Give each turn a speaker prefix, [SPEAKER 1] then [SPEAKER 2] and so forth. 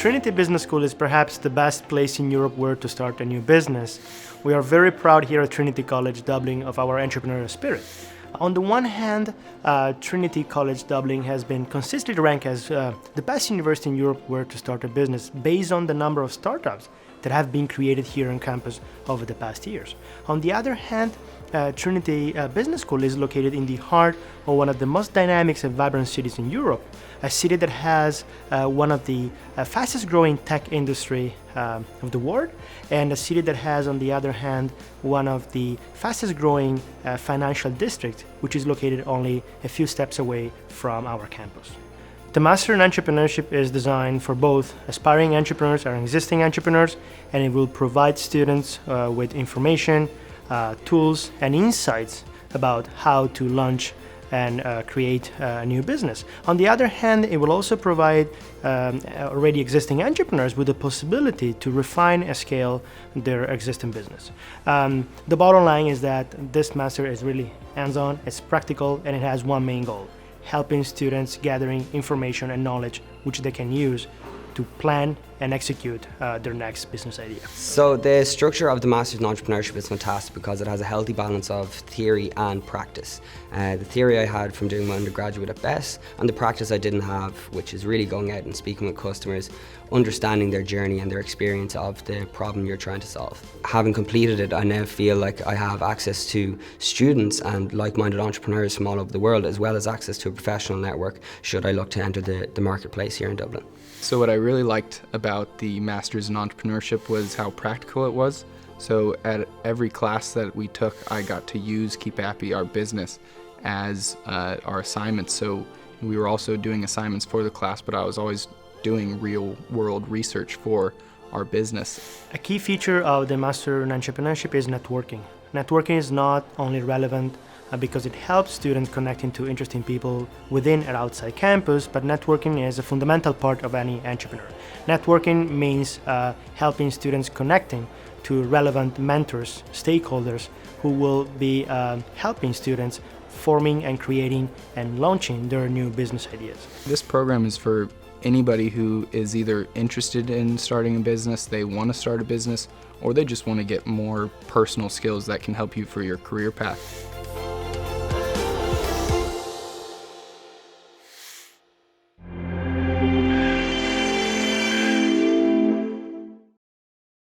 [SPEAKER 1] Trinity Business School is perhaps the best place in Europe where to start a new business. We are very proud here at Trinity College Dublin of our entrepreneurial spirit. On the one hand, Trinity College Dublin has been consistently ranked as the best university in Europe where to start a business based on the number of startups that have been created here on campus over the past years. On the other hand, Trinity Business School is located in the heart of one of the most dynamic and vibrant cities in Europe, a city that has one of the fastest growing tech industry of the world, and a city that has, on the other hand, one of the fastest growing financial districts, which is located only a few steps away from our campus. The Master in Entrepreneurship is designed for both aspiring entrepreneurs and existing entrepreneurs, and it will provide students with information, tools, and insights about how to launch and create a new business. On the other hand, it will also provide already existing entrepreneurs with the possibility to refine and scale their existing business. The bottom line is that this master is really hands-on, it's practical, and it has one main goal: helping students gathering information and knowledge which they can use to plan and execute their next business idea.
[SPEAKER 2] So the structure of the Masters in Entrepreneurship is fantastic because it has a healthy balance of theory and practice. The theory I had from doing my undergraduate at BESS, and the practice I didn't have, which is really going out and speaking with customers, understanding their journey and their experience of the problem you're trying to solve. Having completed it, I now feel like I have access to students and like-minded entrepreneurs from all over the world, as well as access to a professional network should I look to enter the marketplace here in Dublin.
[SPEAKER 3] So what I really liked about the Masters in Entrepreneurship was how practical it was. So at every class that we took, I got to use Keep Happy, our business, as our assignments. So we were also doing assignments for the class, but I was always doing real world research for our business.
[SPEAKER 1] A key feature of the Master in Entrepreneurship is networking. Networking is not only relevant because it helps students connecting to interesting people within and outside campus, but networking is a fundamental part of any entrepreneur. Networking means helping students connecting to relevant mentors, stakeholders who will be helping students forming and creating and launching their new business ideas.
[SPEAKER 3] This program is for anybody who is either interested in starting a business, they want to start a business, or they just want to get more personal skills that can help you for your career path.